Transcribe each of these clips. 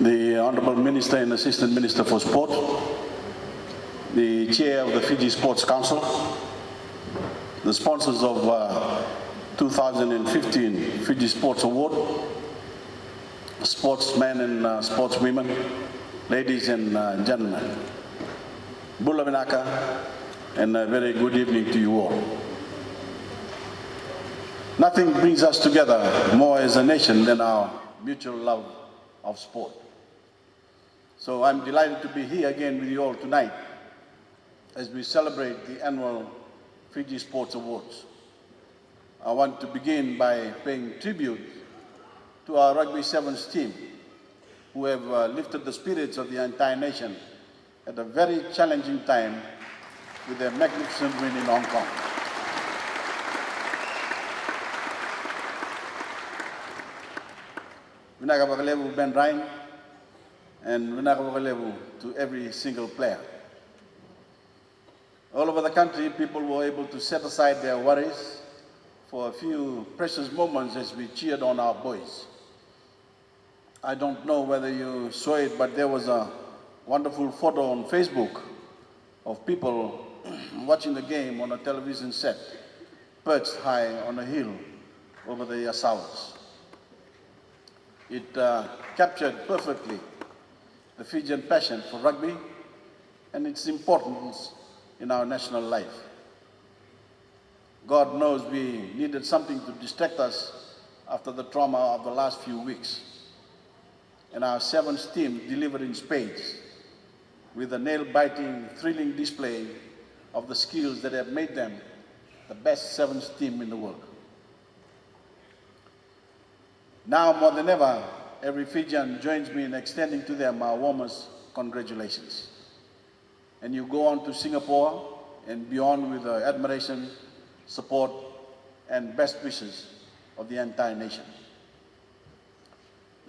the Honourable Minister and Assistant Minister for Sport, the Chair of the Fiji Sports Council, the sponsors of 2015 Fiji Sports Award, sportsmen and sportswomen, ladies and gentlemen. Bula Vinaka, and a very good evening to you all. Nothing brings us together more as a nation than our mutual love of sport. So I'm delighted to be here again with you all tonight as we celebrate the annual Fiji Sports Awards. I want to begin by paying tribute to our Rugby Sevens team, who have lifted the spirits of the entire nation at a very challenging time with their magnificent win in Hong Kong. Vinaka Vakalevu Ben Ryan, and Vinaka Vakalevu to every single player. All over the country, people were able to set aside their worries for a few precious moments as we cheered on our boys. I don't know whether you saw it, but there was a wonderful photo on Facebook of people watching the game on a television set, perched high on a hill over the Azores. It captured perfectly the Fijian passion for rugby and its importance in our national life. God knows we needed something to distract us after the trauma of the last few weeks. And our Sevens team delivered in spades with a nail-biting, thrilling display of the skills that have made them the best Sevens team in the world. Now more than ever, every Fijian joins me in extending to them our warmest congratulations. And you go on to Singapore and beyond with the admiration, support, and best wishes of the entire nation.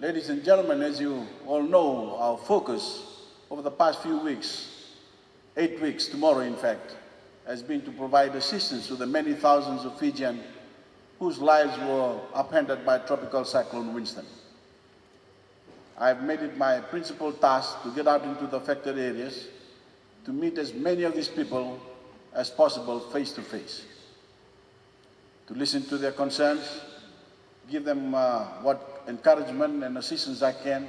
Ladies and gentlemen, as you all know, our focus over the past few weeks, 8 weeks tomorrow in fact, has been to provide assistance to the many thousands of Fijians whose lives were upended by Tropical Cyclone Winston. I have made it my principal task to get out into the affected areas to meet as many of these people as possible face to face, to listen to their concerns, give them what encouragement and assistance I can,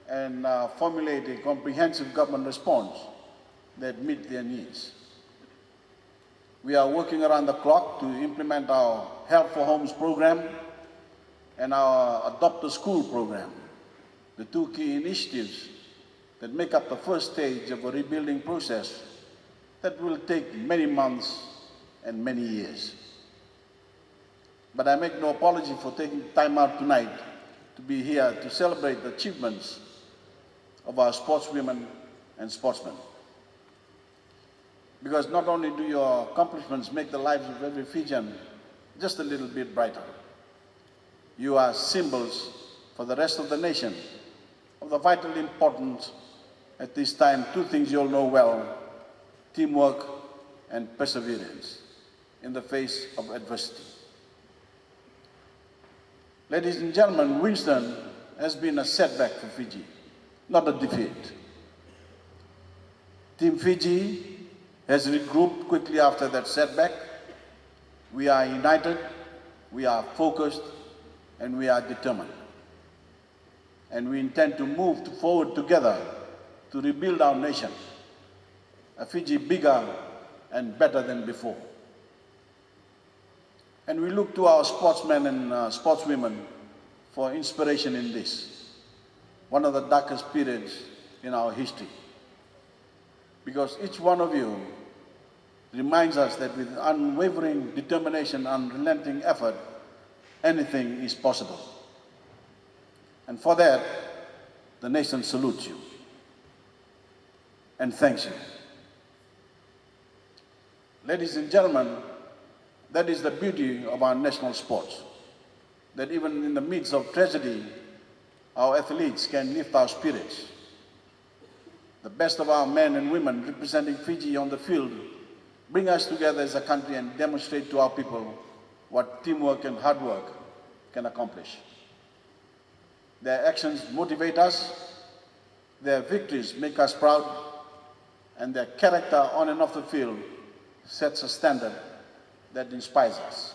and formulate a comprehensive government response that meets their needs. We are working around the clock to implement our Help for Homes program and our Adopt a School program, the two key initiatives that make up the first stage of a rebuilding process that will take many months and many years. But I make no apology for taking time out tonight to be here to celebrate the achievements of our sportswomen and sportsmen. Because not only do your accomplishments make the lives of every Fijian just a little bit brighter, you are symbols for the rest of the nation of the vital importance at this time, two things you all know well: teamwork and perseverance in the face of adversity. Ladies and gentlemen, Winston has been a setback for Fiji, not a defeat. Team Fiji has regrouped quickly after that setback. We are united, we are focused, and we are determined. And we intend to move forward together to rebuild our nation, a Fiji bigger and better than before. And we look to our sportsmen and sportswomen for inspiration in this, one of the darkest periods in our history. Because each one of you reminds us that with unwavering determination and unrelenting effort, anything is possible. And for that, the nation salutes you and thanks you. Ladies and gentlemen, that is the beauty of our national sports, that even in the midst of tragedy, our athletes can lift our spirits. The best of our men and women representing Fiji on the field bring us together as a country and demonstrate to our people what teamwork and hard work can accomplish. Their actions motivate us, their victories make us proud, and their character on and off the field sets a standard that inspires us.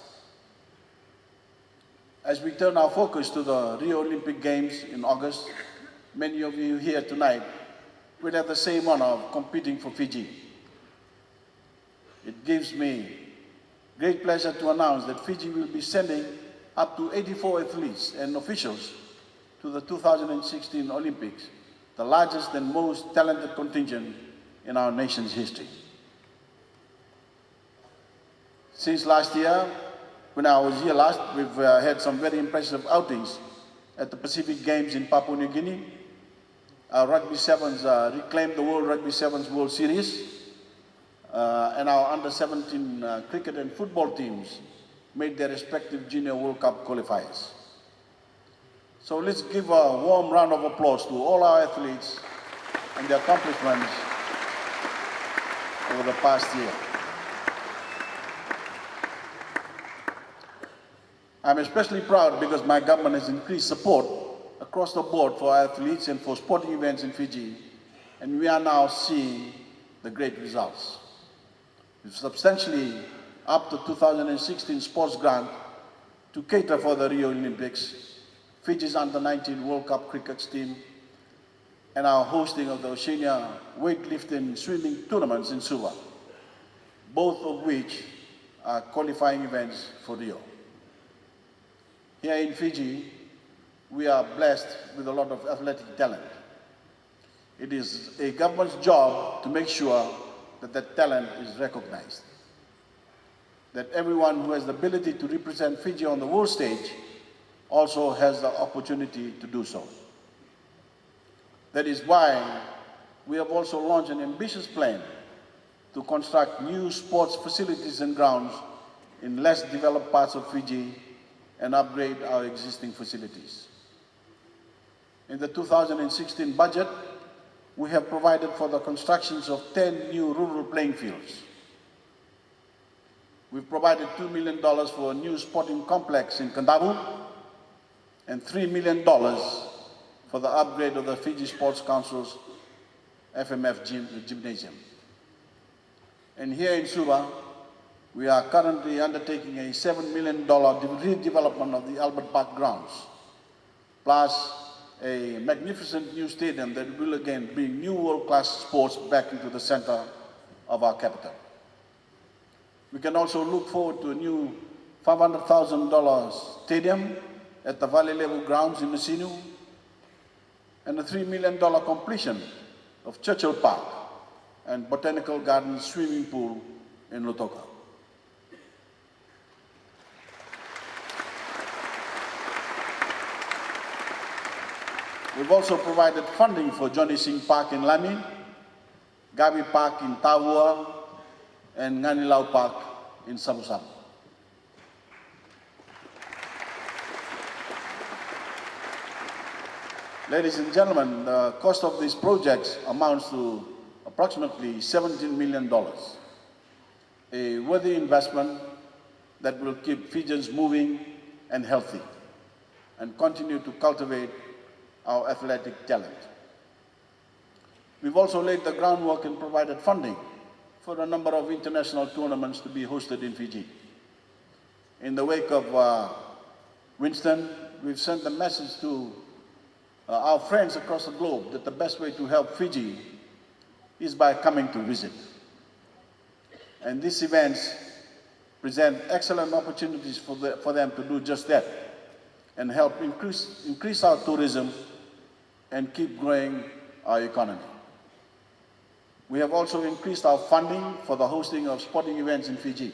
As we turn our focus to the Rio Olympic Games in August, many of you here tonight will have the same honor of competing for Fiji. It gives me great pleasure to announce that Fiji will be sending up to 84 athletes and officials to the 2016 Olympics, the largest and most talented contingent in our nation's history. Since last year, when I was here last, we've had some very impressive outings at the Pacific Games in Papua New Guinea. Our Rugby Sevens reclaimed the World Rugby Sevens World Series, and our under-17 cricket and football teams made their respective Junior World Cup qualifiers. So let's give a warm round of applause to all our athletes and their accomplishments over the past year. I'm especially proud because my government has increased support across the board for our athletes and for sporting events in Fiji, and we are now seeing the great results. We've substantially upped the 2016 sports grant to cater for the Rio Olympics, Fiji's under-19 World Cup cricket team, and our hosting of the Oceania weightlifting swimming tournaments in Suva, both of which are qualifying events for Rio. Here in Fiji, we are blessed with a lot of athletic talent. It is a government's job to make sure that that talent is recognized, that everyone who has the ability to represent Fiji on the world stage also has the opportunity to do so. That is why we have also launched an ambitious plan to construct new sports facilities and grounds in less developed parts of Fiji and upgrade our existing facilities. In the 2016 budget, we have provided for the constructions of 10 new rural playing fields. We've provided $2 million for a new sporting complex in Kandavu and $3 million for the upgrade of the Fiji Sports Council's FMF gymnasium. And here in Suva, we are currently undertaking a $7 million redevelopment of the Albert Park grounds, plus a magnificent new stadium that will again bring new world-class sports back into the center of our capital. We can also look forward to a new $500,000 stadium at the Valley Level grounds in Masinu, and a $3 million completion of Churchill Park and Botanical Gardens swimming pool in Lautoka. We've also provided funding for Johnny Singh Park in Lami, Gabi Park in Tavua, and Nganilau Park in Sabu-Sabu. Ladies and gentlemen, the cost of these projects amounts to approximately $17 million, a worthy investment that will keep Fijians moving and healthy and continue to cultivate our athletic talent. We've also laid the groundwork and provided funding for a number of international tournaments to be hosted in Fiji. In the wake of Winston, we've sent the message to our friends across the globe that the best way to help Fiji is by coming to visit. And these events present excellent opportunities for them to do just that and help increase our tourism and keep growing our economy. We have also increased our funding for the hosting of sporting events in Fiji.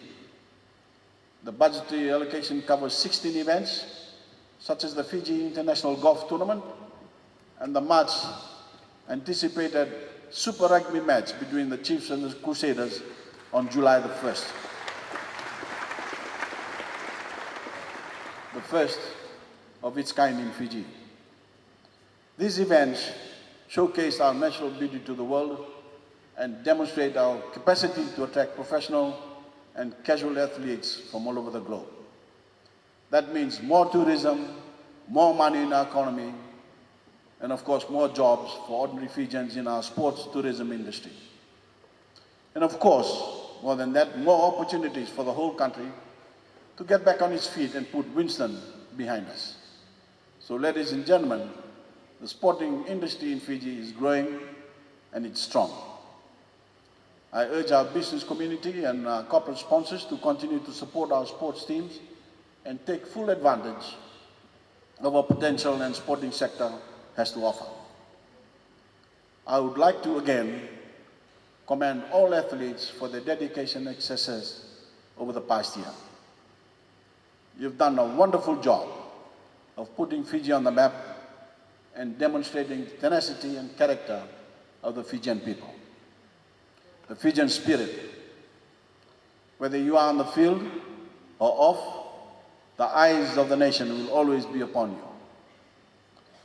The budgetary allocation covers 16 events, such as the Fiji International Golf Tournament and the much anticipated Super Rugby match between the Chiefs and the Crusaders on July the 1st. The first of its kind in Fiji. These events showcase our natural beauty to the world and demonstrate our capacity to attract professional and casual athletes from all over the globe. That means more tourism, more money in our economy, and of course more jobs for ordinary Fijians in our sports tourism industry. And of course, more than that, more opportunities for the whole country to get back on its feet and put Winston behind us. So ladies and gentlemen, the sporting industry in Fiji is growing and it's strong. I urge our business community and corporate sponsors to continue to support our sports teams and take full advantage of our potential and sporting sector has to offer. I would like to again commend all athletes for their dedication and success over the past year. You've done a wonderful job of putting Fiji on the map and demonstrating the tenacity and character of the Fijian people. The Fijian spirit, whether you are on the field or off, the eyes of the nation will always be upon you.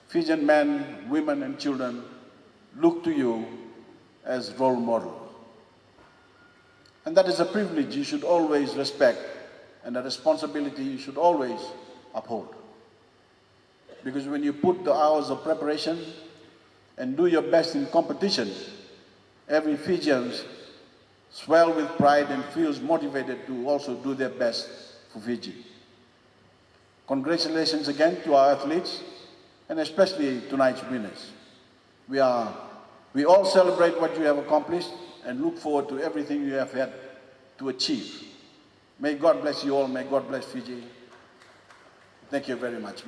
Fijian men, women and children look to you as role models. And that is a privilege you should always respect and a responsibility you should always uphold. Because when you put the hours of preparation and do your best in competition, every Fijian swells with pride and feels motivated to also do their best for Fiji. Congratulations again to our athletes and especially tonight's winners. We all celebrate what you have accomplished and look forward to everything you have had to achieve. May God bless you all. May God bless Fiji. Thank you very much.